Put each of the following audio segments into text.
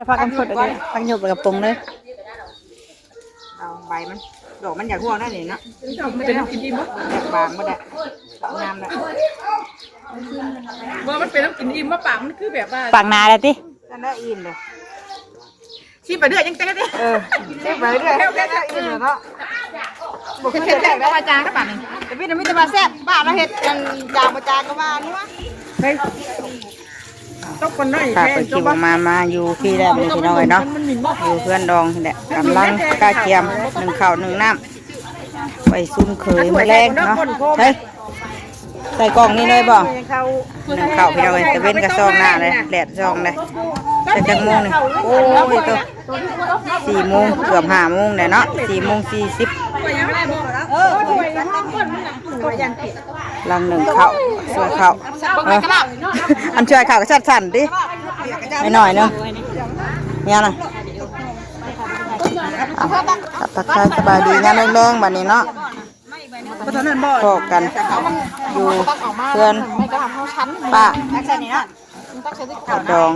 พักกันพดเลยพักหยบกับปรุงเลยเอาใบมันดอกมันอยากห่วงนั่นนี่เนาะมันเป็นน้ำกินอิ่มมั้อยากบางมาได้งามเลยว่ามันเป็นน้ำกินอิ่มว่าปากมันคือแบบว่าปากนาเลยตินั่นได้อิ่มเลยชิมไปเรื่อยยังเต้นดิชิมไปเรื่อยแค่อิ่มเลยเนาะบุกขึ้นแจกได้มาจางก็ป่านนึงแต่พี่น้ำมิตรมาแซ่บบ้านเราเห็ดกันจางมาจางก็มานี่วะต้องคนน้อยแค่คิวมาอยู่ที่ได้เป็นพี่น้อยเนาะอยู่เพื่อนดองนี่แหละกำลังกล้าเทียม1 ข้าว 1 น้ำไปซุ่มเคยมาแรงเนาะใส่กล่องนี่เลยบ่1 ข้าวพี่น้อยแต่เว้นกระซองหน้าเลยแดดซองเลยใส่จังโมงนี่โอ้ยตัว4 โมงเกือบ5 โมงเลยเนาะ4 โมง 40ลัง1 ข้าวช่วยข้าวอันช่วยข้าวก็สั่นๆดิไม่หน่อยเนาะเนี่ยนะตักทายสบายดีงานแรงๆแบบนี้เนาะพอกันอยู่เพื่อนป้าดอง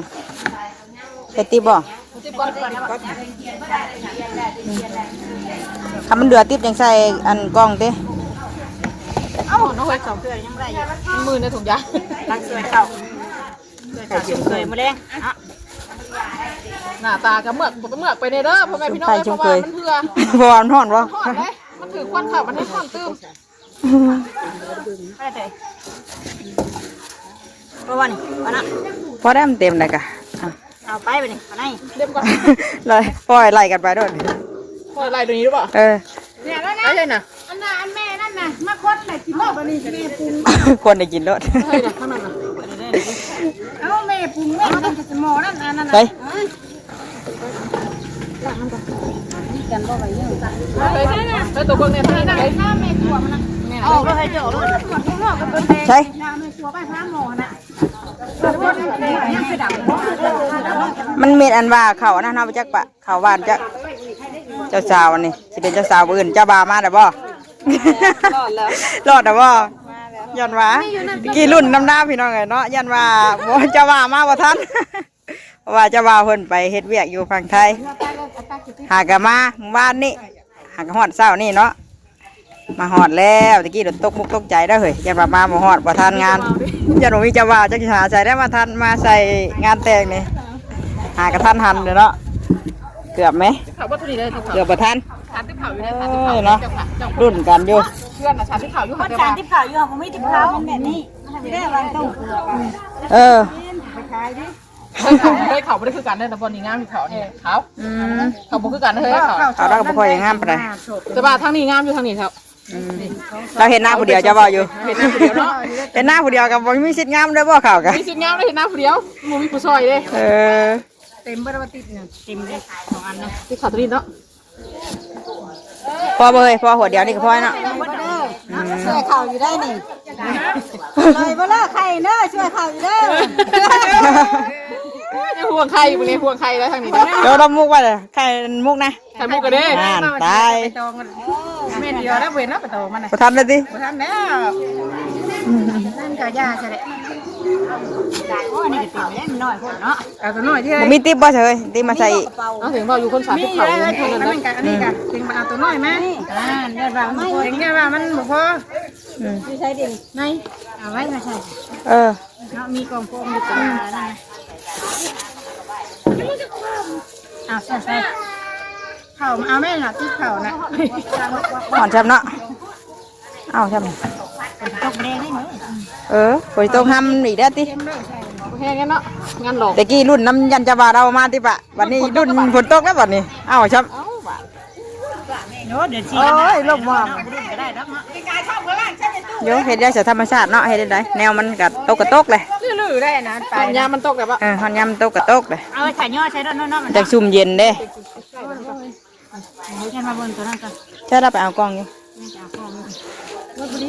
เฮ็ดติบ่ถ้ามันเดือดติดยังใส่อันกล้องติเอ้าน้องเคย2 เทื่อยังได้อยู่มือในถุงยาตั้งสวยเข่าเคยมาแดงหน้าตากระเมือกไปในเด้อพ่อแม่พี่น้องเพราะว่ามันเถื่อเพราะว่ามันห่อนวะมันถือควันข่าวมันให้ความตื้มไปเลยเพราะว่านี่วันน่ะพอได้มันเต็มเลยกะเอาไปนี่วันไหนเรียบก่อนเลยปล่อยไล่กันไปด้วยปล่อยไล่ตัวนี้หรือเปล่าเนี่ยแล้วนะไม่ใช่น่ะอันแม่นั่นน่ะมาคนไหนกินรอบอันนี้แม่ปรุงคนได้กินรสใช่น่ะข้างนั้นน่ะเอ้าแม่ปรุงแม่ต้องจะหม้อนั่นนั่นไปกันบ่ไหวเยอะไปตัวคนเนี่ยไป ถ้าแม่ครัวมันออกแล้วให้เจ้าเลยข้างนอกก็เป็นใช่แม่ครัวไปพาหม้อน่ะมันเม็ดอันว่าเขานะน้าไปจักปะเขาบ้านจักเจ้าสาวนี่สิเป็นเจ้าสาวอื่นเจ้าบ่าวมาได้บ่รอดได้บ่ยันว่ากี่รุ่นน้ำหน้าพี่น้องไงเนาะยันว่าเจ้าบ่าวมาบ่ทันเพราะว่าเจ้าบ่าวเพิ่นไปเฮ็ดเวียกอยู่ฝั่งไทยหากะมาบ้านนี่หากะฮอดเช้านี่เนาะมาฮอดแล้วตะกี้โดนตกมุกตกใจได้เฮ้ยยันว่ามาบ่ฮอดบ่ทันงานยันว่ามีเจ้าบ่าวจักหาใส่ได้มาทันมาใส่งานแต่งนี่หากะทันหันเด้อเนาะเกือบไหมเกือบบ่ทันเนาะรุ่นกันอยู่เพื่อนน่ะชาที่เขาอยู่คนชาที่เขาอยู่ผมไม่ติดเขาแบบนี้ไม่ได้วันต้องไปขายดิเฮ้ยเขาไม่ได้คือกันเลยนะบอลนี่งามที่เขาเนี่ยเขาบอกคือกันเฮ้ยเขาได้ก็บ่ค่อยงามปานใดแต่ว่าทางนี้งามอยู่ทางนี้ครับเราเห็นหน้าผู้เดียวจะบ่อยู่เห็นหน้าผู้เดียวเนาะเห็นหน้าผู้เดียวกับบ่มีสิทธิ์งามได้บ่เขากันมีสิทธิ์งามได้เห็นหน้าผู้เดียวมูมีผู้ซอยเลยเต็มเบอร์ติดเนี่ยเต็มเลย2 อันเนาะที่เขาตรีเนาะพอเบยพอหัวเดียวนี่ก็พอเนาะช่วยเข่าอยู่ได้นี่เลยบ่เลิกใครเนาะช่วยเข่าอยู่เด้อห่วงใครเป็นไงห่วงใครแล้วทางนี้เดี๋ยวเรามุกว่าเลยใครมุกนะใครมุกกันเด้ตายแม่เดียวแล้วเว้นแล้วไปโตมันน่ะบ่ทันเลยสิบ่ทันแล้วนั่นก็ยาใช่แหละโอ้นี่ก็ติ๋วแล้วน้อยคนเนาะเอาตัวน้อยที่บ่มีติ๊บบ่เฉยติ๊บมาใส่เอาถึงบ่อยู่คน3ที่เขาอยู่คนนั้นกันอันนี้กันถึงมาเอาตัวน้อยมั้ยเนี่ยว่ามันบ่ถึงเนี่ยว่ามันบ่พอสิใช้ดิไหนเอาไว้มาใส่เนาะมีกองโฟมอยู่ตัวนั่นใส่เข่าเอาแม่น่ะที่เข่าน่ะหอนช้ำเนาะเอาช้ำตกแดงให้หนูฝนตกห้ำอีกได้ติแค่นี้เนาะงานหลอกแต่กี้รุ่นน้ำยันจะบาเรามาติปะวันนี้รุ่นฝนตกแล้ววันนี้เอาช้ำโอ้ยลมว่าโยเห็ดได้จากธรรมชาติเนาะเห็ดได้แนวมันกับตกกระตกเลยลื่นๆได้นะตอนยามมันตกแบบว่าตอนยามมันตกกระตกเลยใส่ย่อใส่ด้านนอกจากซุ่มเย็นเด้ใช่มาบนตัวนั้นกันใช่เราไปเอากล้องอยู่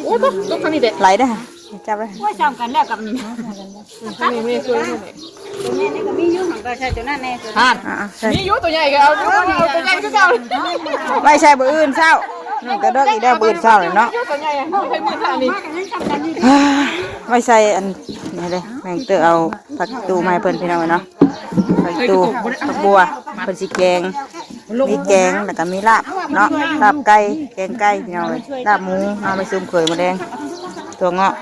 โอ้ตกทางนี้เด็ดไหลได้จับได้ว่าจำกันแล้วกับนี่ทางนี้ไม่ช่วยเลยตัวนี้ก็มียุ่งของก็ใช่ตัวนั้นแน่มียุ่ตัวใหญ่ก็เอาตัวใหญ่ก็เอาไม่ใช่บื้ออื่นเศร้านี่ก็เลิกอีกแล้วบื้ออื่นเศร้าเลยเนาะตัวใหญ่ให้มือทางนี้ ไม่ใส่อันนี่เลยแมงเตอเอาผักตูมาให้เพิ่นพี่น้องเนาะผักตูผักบัวเพิ่นสิแกงมีแกงแล้วก็มีลาบเนาะลาบไก่แกงไก่พี่น้องเลยลาบหมูเอาไปซุ่มเขยมาแดงตัวเงาะ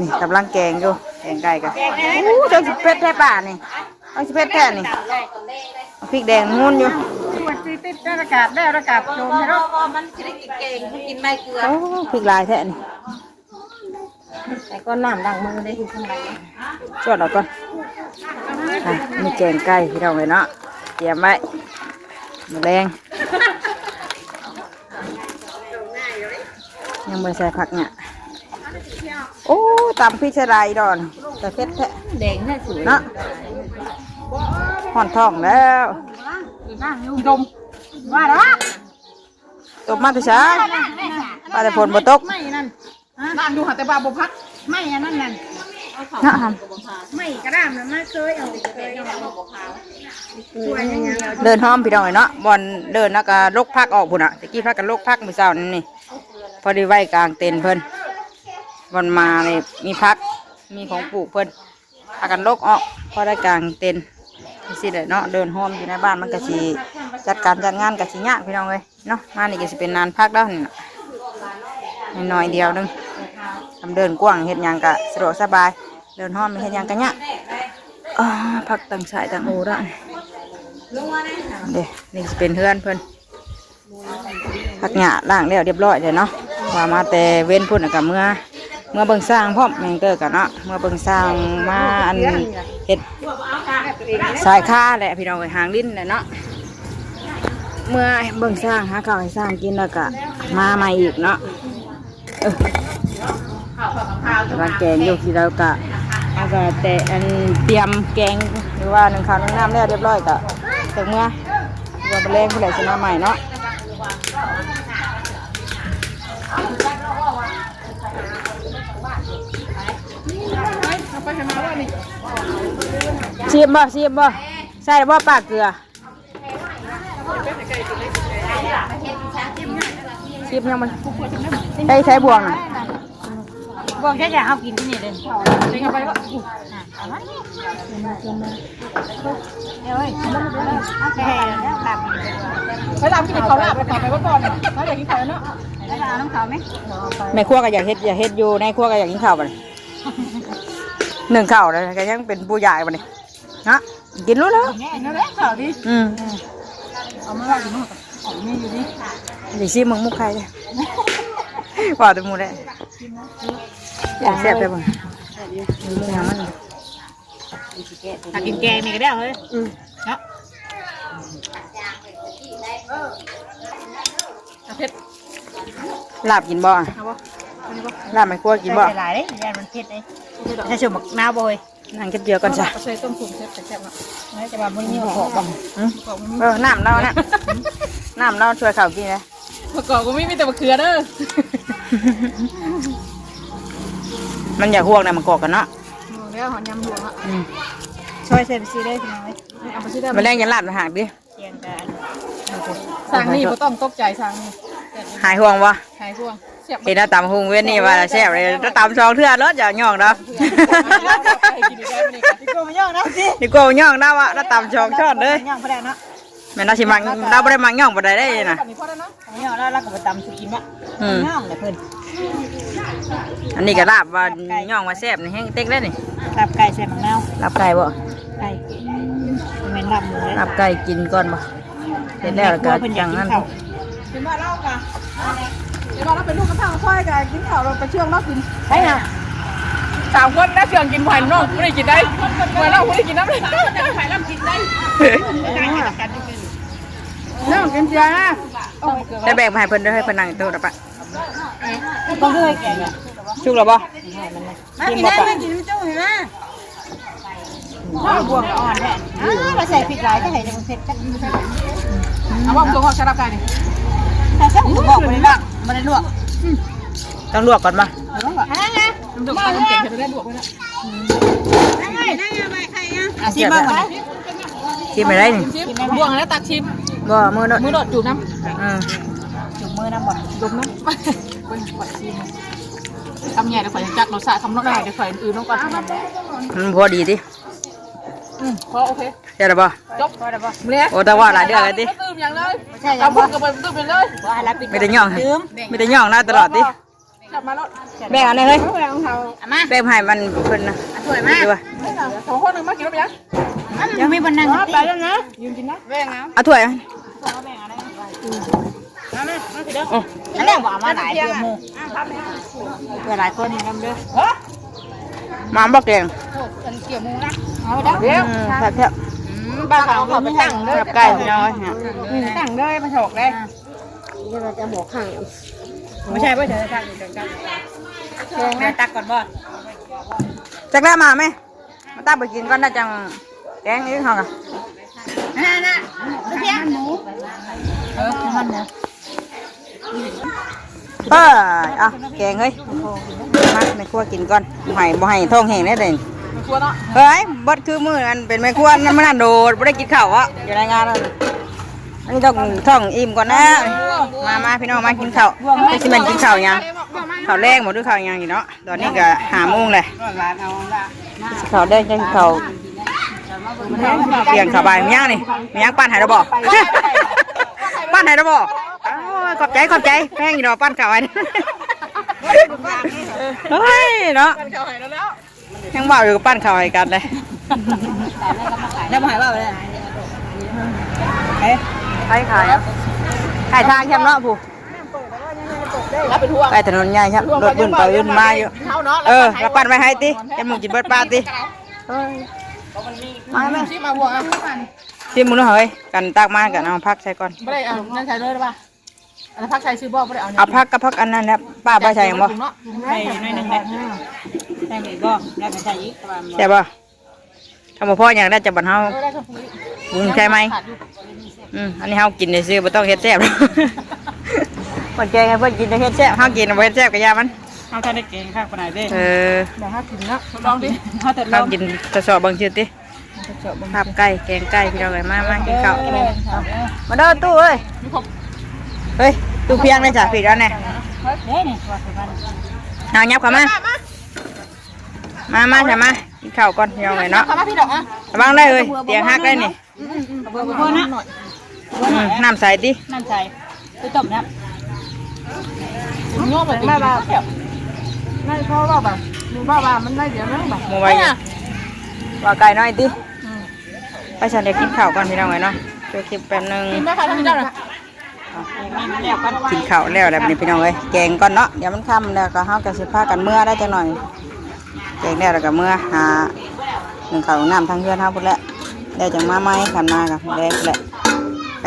นี่กำลังแกงอยู่แกงไก่กันเจ้าสิเป็ดแท้ป่านี่เอาสิเป็ดแท้นี่พริกแดงงุ่นอยู่ติดอากาศได้อากาศโดนให้เรามันจะได้กินเก่งกินไม่เกลือ โอ้พริกลายแท้นี่ แต่ก็น้ำดังมือได้คือข้างใน จวดเอาก่อนมีแกงไก่พี่น้องเลยเนาะเตรียมไว้หมูแดงยังไม่ใส่ผักเนี่ยโอ้ตำพริกชะไดดอนแต่เผ็ดแท้ แดงแน่สวย เนาะห่อนท้องแล้ว ดม ว่าหรอ ตบมาตัวช้าปลาแต่ฝนบ่ตก ไม่นั่น นั่งดูหาแต่บาบพัก ไม่อันนั้นนั่น นะฮะ ไม่กระด้ามนะไม่เคยเอาช่วยยังไง เดินห้อมพี่น้องเลยเนาะบอลเดินแล้วก็ลกพักออกพุ่นอ่ะตะกี้พักกันลกพักมื้อเช้านี่พอดีไว้กลางเต็นท์เพิ่นบอลมาเลยมีพักมีของปลูกเพิ่นพากันลกออกพอได้กลางเต็นท์สิเลยเนาะเดินห้อมอยู่ในบ้านมันก็สิจัดการจัดงานก็สิยากพี่น้องเลยเนาะมานี่ก็สิเป็นนานพักแล้วนี่น้อยเดียวนึงทำเดินกว้างเฮ็ดหยังก็สะดวกสบายเดินห้อมเฮ็ดหยังก็ยากพักต่างสายต่างโอละเดี๋ยวนี่สิเป็นเพื่อนเพิ่นพักหญ้าล้างแล้วเรียบร้อยเลยเนาะว่ามาแต่เว้นพุ่นกับเมื่อเบิ่งสร้างพร้อมแมงเกอร์กันเนาะเมื่อเบิ่งสร้างมาอันเฮ็ดสายค่าแหละพี่น้องไปหางลิ้นเลยเนาะเมื่อเบิ่งสร้างหาข้าวให้สร้างกินแล้วก็มาใหม่อีกเนาะกำลังแกงอยู่ที่เราก็แล้วก็แต่อันเตรียมแกงหรือว่าหนึ่งข้าวหนึ่งน้ำแล้วเรียบร้อยก็ถึงเมื่อว่าเป็นแรงผู้ใดจะมาใหม่เนาะชิมบ่ใส่บ่ปากเกลือชิมยังมันใช้บ่วงน่ะ บอกแค่จะเอากินที่นี่เลย เด็กเอาไปวะ เดี๋ยวเอาแค่แล้วแบบ ไปตามกินเขาลาบไปต่อไปว่าก่อนถ้าอยากกินเขาเนาะ แล้วเอาน้ำขาวไหม แม่ครัวก็อยากเฮ็ดอยู่ในครัวก็อยากกินข้าวบัดนี้หนึ่งข้าวเลยก็ยังเป็นผู้ใหญ่บัดนี้นะกินรู้แล้ว กินแล้วขาวดิ เอามาว่าอยู่นู่นอ๋อนี่อยู่นี่ ดิชิมึงมุกใครเลยว่าแต่หมูได้อยากแซ่บไปบ่ยังมัน ถ้ากินแกงนี่ก็ได้เลยเนาะ เผ็ด ลาบกินบ่ เอาบ่ ลาบไม่ครัวกินบ่ หลายเลยแย่มันเผ็ดเลยถ้าชมบักน้าบ่อย นั่งกินเดียวกันจ้ะ ใส่ต้มสุ่มแซ่บๆอ่ะ ไม่จะมาบุญนี่มาขอบัง น้ำเรานะน้ำเราช่วยเขากินเลย ประกอบก็ไม่มีแต่มะเขือเด้อ มันอยากห่วงนะมันกอกกันเนาะ แล้วหอยำหลวงอ่ะ ช่วยเซฟซีได้พี่น้อง เอาไปซื้อได้ มันแรงยันลาบมาหากดิ เคียงกัน สั่งนี่ก็ต้องตกใจสั่งนี่ หายห่วงวะ หายห่วงเสียบ เห็นหน้าตำหุงเว้นนี่ว่าแซ่บเลยถ้าตำซองเทื่อรถอย่าย่องเนาะ กินได้ไหมนี่ พี่โก้มาย่องนะสิ นี่โกย่องนะวะถ้าตำซองชอดเลย ย่องพอได้เนาะ แม่น่าชิมังเราไม่ได้มังย่องบ่ได้ได้นะ แบบนี้พอได้เนาะ ย่องแล้วก็ไปตำสุกินวะย่องเลยเพิ่น อันนี้ก็ลาบว่าย่องว่าแซ่บนี่แห้งเต็กได้นี่ ตับไก่ใส่บักนาว ลาบไก่บ่ ไก่เป็นลำหมูเลย ลาบไก่กินก่อนบ่เสร็จแล้วก็จังนั้น กินว่าเล่าค่ะเดี๋ยวเราเป็นลูกกระทั่งค่อยกันกินข้าวเราไปเชื่องเรากิน ใช่ค่ะ 3 คนน่าเชื่องกินไผ่น้องไม่ได้กินได้ไผ่น้องไม่ได้กินน้ำเลยไผ่น้องกินได้น้องกินเสียนะ ได้แบ่งมาให้เพิ่นด้วยให้เพิ่นนั่งโต๊ะละปะ ต้องเคยแก่เนี่ย ชุกแล้วบ่ มากินได้มากินไม่ต้องเห็นไหมบวกอ่อนแท้มาใส่พริกหลายก็ให้มันเผ็ดกัน เอาว่าตัวของชาลับกันนี่ แต่ถ้าผมบอกเลยว่ามันได้ลวก ต้องลวกก่อนบ่ อะไรนะ มันจะมันเก่งจะได้บวกไว้แล้ว นั่งไปใครอ่ะชิมบ้างก่อน ชิมไปได้นี่ ชิมบวกแล้วตักชิม บ่มือโดด มือโดดจูบน้ อืม จุ่มมือน้ำบ่ ำจูบน้ำ เบิ้ลขวัญซีนทำใหญ่เดี๋ยวขวัญจักรสชาติทำน้อยเดี๋ยวขวัญอื่นน้องก่อน มันพอดีดิ พอโอเค เดี๋ยวบ่ จบเนี่ย โอ้แต่ว่าหลายเดือนเลยดิ ตื่มอย่างเลยเอาพูดกับไปตื่มไปเลย ไม่ได้ย่องไม่ได้ย่องนะตลอดดิ กลับมาแล้ว แบ่งอันไหนเฮ้ย มา แบ่งให้มันเพิ่นนะ สวยมาก ดูว่า สองคนหนึ่งมากินแล้วยัง ยังไม่บรรนัง ไปแล้วนะยืนกินนะแบ่งนะ เอาถ้วย นั่นแหละว่ามาหลายเพื่อนมูเพื่อหลายคนนำเด้อ มาบอกแกง เกี่ยวมูนะ เอาเด้อ เดี๋ยว แซ่บ บ้านเขาเขาไปตั้งเลย กับไก่พี่น้อย ตั้งเลยมาฉกเลย เราจะบอกข้าง ไม่ใช่ว่าจะตั้งอยู่ตั้ง แกงตักก่อนบ่ จักแล้วมาไหมมาตั้งไปกินก่อนนะจังแกงนี้เขาอ่ะ น่ะเพียงหมูมันหมู เอาแกงเฮ้ยมาในครัวกินก่อนบ่ให้ท้องแห้งได้เด่น ชัวร์เนาะ เฮ้ยบดคือมืออันเป็นแม่ครัวนั่นมันโดดไม่ได้กินข้าวอ่ะอยู่ในงานนั่นอันนี้ต้องท้องอิ่มก่อนนะมาพี่น้องมากินข้าวไม่ใช่มันกินข้าวยังข้าวแรงหมดด้วยข้าวยังอยู่เนาะตอนนี้ก็5 โมงเลยข้าวแดงจะข้าวเพียงข้าวใบมีย่างนี่มีย่างปั้นไห้ระบอกปั้นไห้ระบอกขอบใจแป้งอยู่เนาะปั้นข้าวไว้เฮ้ยเนาะ เขาหายแล้ว ยังบอกอยู่กับปั้นข้าวให้กันเลย แล้วมาหายว่าเลย ขายขายทางแคมเนาะผู้ รับเป็นห่วง ไปถนนใหญ่ครับรถบึ้นไปบึ้นมาอยู่แล้วปั้นไว้ให้ติจะมึงกินเบิดปลาติมาไหม ชิมาห่วงอ่ะ ชิมมึงเฮ้ยกันตักมากันเอาพักใส่ก่อน ไม่ได้เอานั่นใช้เลยหรือเปล่าอันนั้นพักใช้ซื้อบ่ไม่ได้เอา เอาพักกับพักอันนั้นนะป้าใบใส่ยังบ่ ใส่หน่อยนึงแหละใส่อีกบ่แล้วก็ใส่อีก ใช่บ่ทำมาพ่ออย่างได้จะบันเฮา ได้ครับพี่ บุญใช่ไหมอันนี้เฮากินได้ซื้อบ่ต้องเฮ็ดแซ่บเพิ่นแกงให้เพิ่นกินได้เฮ็ดแซ่บเฮากินบ่เฮ็ดแซ่บก็ยามัน เอาท่านได้เก่งข้างปานไหนเด้ เออ เดี๋ยวห้ากินนะลองดิ เอาแต่ล เฮา อง กินทดสอบบางชื่อติภาพไก่แกงไก่พี่น้องเอ้ยมากินข้าวมาเด้อตู้เอ้ยเฮ้ยตู้เพียงเลยจ้ะผิดแล้วแน่ เด้นี่ว่าคือมัน เอายับเข้ามามาจ้ะมากินข้าวก่อนพี่น้องเอ้ยเนาะ ทำมาพี่ดอกอ่ะ ระวังได้เลยเตียงหักได้นี่ เบอร์บ่นะ น้ำใสติ น้ำใส่ไปต้มน้ ง้อแบบแม่บ้าไม่เพราะว่าแบบมึงว่ามันได้เดี๋ยวนั่งแบบ หมูไว้ว่าไก่น้อยติไปฉันเดี๋ยวกินข้าวก่อนพี่น้องเอ้ยเนาะเดี๋ยวคลิปแป๊บนึง กินไหมคะท่านเจ้าน่ะ ำแล้วกัน กินข้าวแล้วแบบนี้พี่น้องเอ้ยแกงก่อนเนาะเดี๋ยวมันค่ำแล้วก็เฮาก็สิพากันเมื่อได้จังหน่อยแกงแล้วก็เมื่อหาหนึ่งข้าวน้ำทางเพื่อนเฮาพุ่นแหละได้จังมาใหม่ขันมากับแดงแหละไป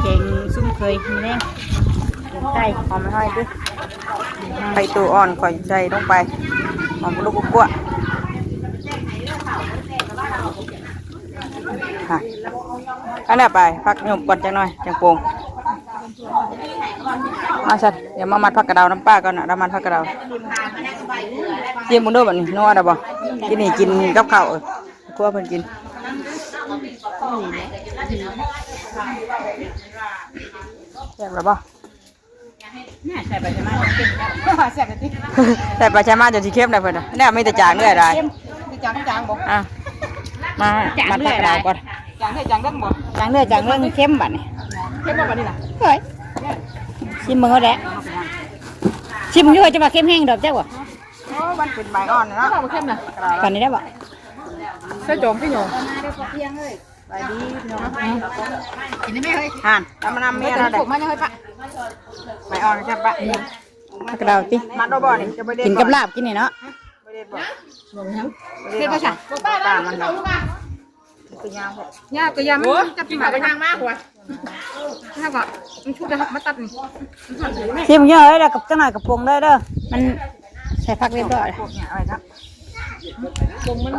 เก่งซุ่มเคยมีแรงไก่ หอมไม่ห้อยดิไปตู้อ่อนข่อยใจลงไปหอมลูกกัวค่ะอันนี้ไปพักหยุบก่อนจังหน่อยจังโป่งมาสัตว์เดี๋ยวมามัดผักกระดาวน้ำป้าก่อนนะน้ำมันผักกระดาวเยี่ยมมึงด้วยแบบนี้นัวได้บ่กินนี่กินกับข้าวกลัวเพิ่นกินแซ่บหรือบ่ น่าใส่ไปใช่ไหม แซ่บเลยที่ แต่ปลาชามาจะสีเข้มได้เพิ่นน่ะเนี่ยมีแต่จางเนื้อได้ จางบอก อ่ะมามัดผักกระดาวก่อน จางให้จางดั้งบอก จางเนื้อจางเรื่องเข้มบัดนี่ เข้มบอกแบบนี้นะ เฮ้ยชิมมึงเอาแหละชิมอยู่จะมาเข้มแห้งดอกจ้ะวะ โอ้มันเป็นใบอ่อน ถ้า เนาะ เราเข้มนะ ตอนนี้ได้บ่ ใส่โจมพี่หนู ใบดีพี่น้อง กินได้ไหมเฮ้ย ห่านทำมันำเมียแล้ว ผมมายังเฮ้ยปะ ใบอ่อนใช่ปะ ผักกระดาวติ มัดบ่บ่นี่จะไปเด็ด กินกับลาบกินนี่เนาะ ไปเด็ดบ่ เด็ดไปจ้ะ ตามันเนาะคือยาวพอย ากก็ยามันจับจิ้มไปทางมากกว่าถ้าก็มันชุบนะครับมาตัดนี่ ชิมเยอะเลยกับจังหน่อยกับปรุงเลยเด้อมันใส่ผักเรียบร้อย พวกเนี่ยอะไรครับ ปรุงมัน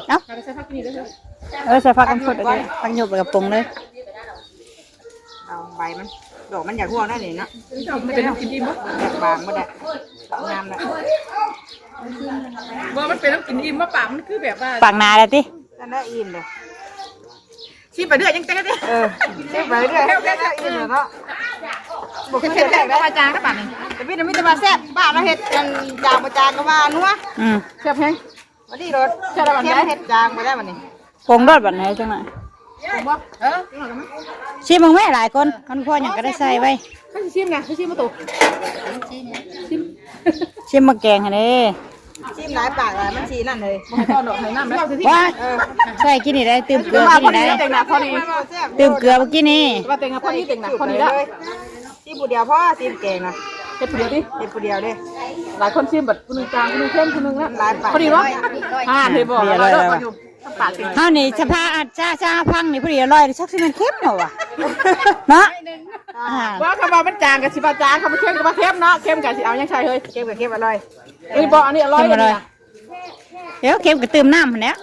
เอ้า ใส่ผักนี่ด้วย ใส่ผักกันสดเลยผักหยบไปกับปรุงเลย เอาใบมันดอกมันอยากห่วงได้นี่เนาะ มันเป็นน้ำกินอิ่มมั้ง อยากบางบ่ได้งามเลย ว่ามันเป็นน้ำกินอิ่มมะปากมันคือแบบว่า ปากนาเลยติ นั่นได้อิ่มเลย ชิมไปเรื่อยยังเต้นดิ ชิมไปเรื่อยให้ได้อิ่มเลยเนาะ บ่เคยแซ่บประจางก็ป่านนี้แต่พี่มีแต่ว่าแซ่บบ้าเราเฮ็ดกันจางประจางก็ว่านัว แซ่บแห้ง วันนี้รถเชื่อได้บัดนี้เฮ็ดจางไปได้บัดนี้ ปงรสแบบไหนจังหน่อย ผมบ่ ชิมมึงแม่หลายคนคนพ่ออย่างก็ได้ใส่ไว้ ข้าชิมนะข้าชิมมาตุก ชิมมาแกงให้เด้ ชิมหลายปากหลายมันสีนั่นเลย ให้พ่อหนอกให้น้ำแล้ว ว่าใส่กินนี่ได้ตื่มเกลือ พ กิ อน ดี นี่ได้ เต็งหนักพอดี ตื่มเกลือเมื่อกี้นี่ ว่าเต็งพอดีเต็งหนักพอดีแล้ว ชิมผู้เดียวพ่อชิมแกงนะ เฮ็ดเดียวดิ ชิมผู้เดียวเด้ หลายคนชิมแบบคนนึงจางคนนึงเข้มคนนึงแล้ว หลายปาก พอดีวะเทบอกแล้วอยู่ปากติด เฮานี่สภาอาชาพังนี่พอดีอร่อยชักสิมันเข้มเนาะวะเนาะ ว่าคำว่ามันจางกับสิบจางคำว่าเข้มกับเข้มเนาะเข้มกับสิเอายังใช่เฮ้ย เค็มกับเค็มอร่อย บอกอันนี้อร่อยเลย เดี๋ยวเข้มก็ตื่มน้ำหั่นแหล้ว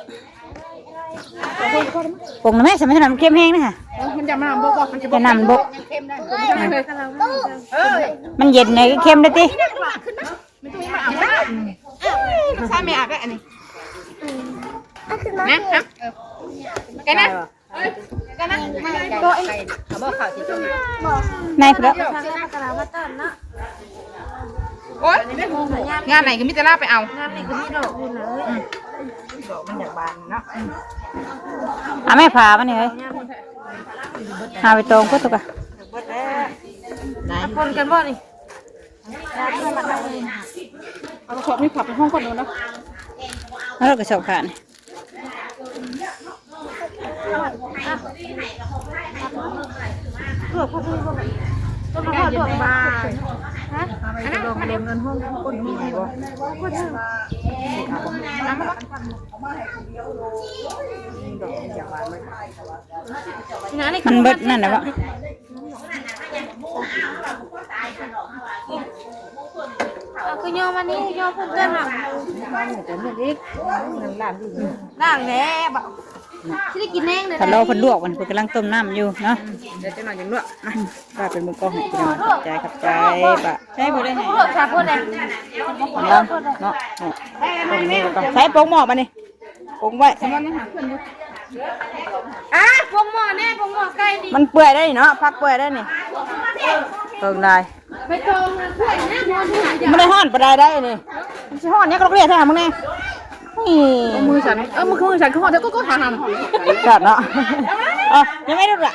ปงนะแม่สมัยนั้นมันเข้มแห้งนะค่ะ มันจะมาบอกมันจะ จะนำบก ไม่เลย มันเย็นไงก็เข้มได้ติ ซาเมียก็อันนี้ นะครับกันนะกันนะตัวเอง บ่ข้าวสิต้ม นายเพื่อ โอ๊ยงานไหนก็มิจะลาไปเอา มันอยากบานเนาะ เอาแม่พามันนี่เฮ้ยหาไปตรงก็ถูกอ่ะ เบิดแล้วไหน คนกันบ่นี่เอาขอบนี่ขับไปห้องคนนู้นนะ แล้วเราก็ชอบขาน ต้นมะพร้าวดอกบานฮะอันนั้นมันเงินห้องคนมีบ่ มันเบิดนั่นนะวะ ก็โยมันนี่โยพุ่งเต้นอ่ะ ล่างแหน่บ่ ที่ได้กินแน่งเลย ถ้าเราเพิ่นลวกมันเพิ่นกำลังต้มน้ำอยู่เนาะ เดี๋ยวจะหน่อยอย่างลวก ป้าเป็นมือกล้องให้พี่น้องขับใจขับใจป้าใช่บ่ได้ไง พูดค่ะพูดเลย ของเราเนาะใช้โป่งหม้อมานี่โป่งไว้ อ่ะพวงหม้อแน่พวงหม้อไก่ดิ มันเปื่อยได้เนาะพักเปื่อยได้นี่เพิ่งได้ ไปโตมันเพื่อนนะมอนที่หาย มันได้ห้อนปลาได้ได้นี่มันสิห้อนเนี้ยก็ต้องเรียกแท้มึงแน่นี่ มือฉันมือฉันคือหอเธอก็ทำ จัดเนาะอ๋อยังไม่ได้ละ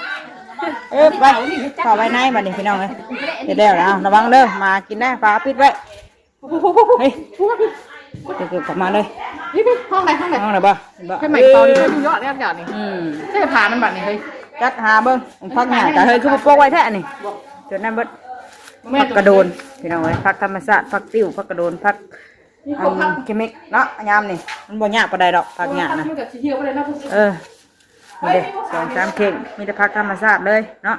ไปเข้าไว้ในบัดนี้พี่น้องเอ้ยเดี๋ยวแล้วระวังเด้อมากินได้ฟ้าปิดไว้เฮ้ยเกือบกลับมาเลย นี่ห้องไหนห้องไหน ห้องไหนบ่ ให้ใหม่ตอนนี้ดูยอดแรกอย่างนี้ใช่ผ่านมันบัดนี่เฮ้ย จัดหาเบิ้งพักหน้าแต่เฮ้ยคือโป๊กไว้แท้นี่จนนั่นเบิดพักกระโดนพี่น้องเอ้ยพักธรรมชาติพักติ้วพักกระโดนพักเคมิกเนาะยามนี่มันบ่ยากปานใดดอกพักยากนะ มันกับเที่ยวไปเลยนะ นี่เด้2-3เข่งมีแต่พักธรรมชาติเลยเนาะ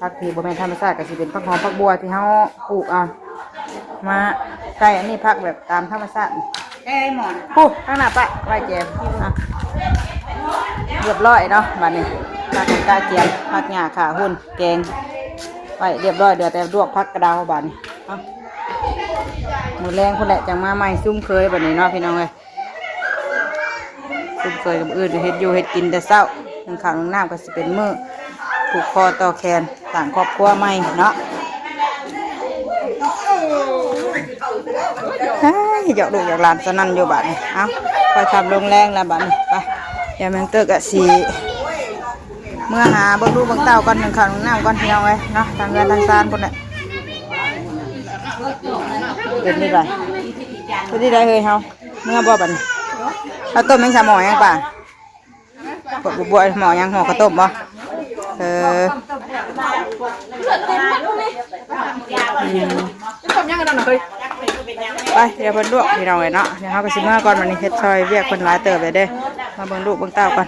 พักที่บ่แม่นธรรมชาติก็สิเป็นพักหอมพักบัวที่เฮาปลูกเอามาใส่อันนี้พักแบบตามธรรมชาติหมอนปุ๊บข้างหน้าปะไว้แจมเรียบร้อยเนาะบัดนี้พักกาเจียมพักหญ้าขาหุ่นแกงไว้เรียบร้อยเดี๋ยวแต่ลวกพักกระดาวบัดนี้มือแรงคนแหละจังมาใหม่ซุ่มเคยบัดนี้เนาะพี่น้องเอ้ยซุ่มเคยกับอื่นเฮ็ดอยู่เฮ็ดกินแต่เช้าหนึ่งข้าวหนึ่งน้ำก็สิเป็นมื้อผูกคอต่อแขนต่างครอบครัวใหม่เนาะหยอกลูกหยอกหลานสนั่นอยู่บัดนี้เอ้าคอยทำลงแรงแล้วบัดนี้ไปเดี๋ยวแมงเตอร์กะสีเมื่อหาเบิ่งดูเบิ่งเต้าก่อนหนึ่งข้าวหนึ่งน้ำก่อนพี่น้องเอ้ยเนาะทางเงินทางซานคนน่ะเป็นนี่ไปเป็นที่ใดเฮ้ยเฮาเมื่อบ่บัดนี้ข้าวต้มยังสามหม้อยังป่ะปวดบวหม้อยังห่อข้าวต้มบ่ทำยังไงนั่นเฮ้ย ไปเดี๋ยวเพิ่นลวกพี่น้องเลยเนาะเดี๋ยวเฮาก็สิมาก่อนวันนี้เฮ็ดซอยเวียกเพิ่นหลายเติบเลยเด้มาเบิ่งลูกเบิ่งเต้าก่อน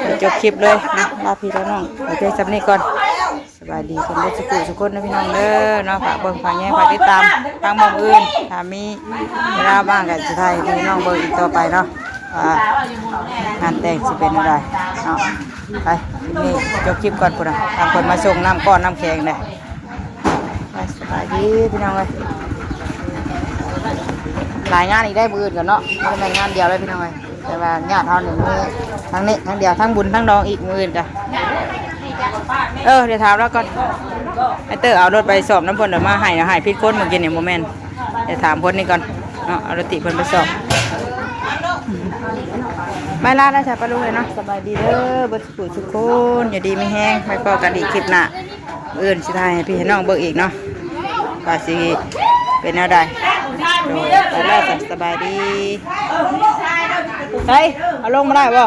เดี๋ยวจบคลิปเลยนะลาพี่แล้วน้องโอเคสำนี้ก่อนสบายดีคนเด้อทุกคนนะพี่น้องเด้อเนาะฝากเบิ่งฝากแย่งฝากติดตามทางหม่องอื่นถ้ามีเวลาบ้างก็สิถ่ายให้พี่น้องเบิ่งอีกต่อไปเนาะว่างานแต่งสิเป็นอะไรเนาะไปนี่จบคลิปก่อนพุ่นน่ะทางคนมาส่งน้ำก้อนน้ำแข็งเลยไปสบายดีพี่น้องเลยหลายงานอีกได้มืออื่นกันเนาะไม่ได้งานเดียวเลยพี่น้องเลยแต่ว่างานเท่าหนึ่งมือทั้งนี้ทั้งเดียวทั้งบุญทั้งดองอีกมืออื่นจ้ะเดี๋ยวถามแล้วก่อน ไอ้เตอร์เอารถไปสอบน้ำพ่นเดี๋ยวมาให้พิษคนเมื่อกี้เนี่ยโมเมนต์เดี๋ยวถามคนนี้ก่อนเนาะเอารถติเพิ่นไปสอบไม่ลาได้ใช่ปะลูกเลยเนาะสบายดีเด้อบ่สุขสุขคนอย่าดีไม่แห้งไปพอกันอีกคลิปหน้าอื่นสิทายให้พี่ให้น้องเบิกอีกเนาะว่าสิเป็นอะไรไปแล้วจ้ะสบายดีเฮ้ยเอาลงมาได้บ่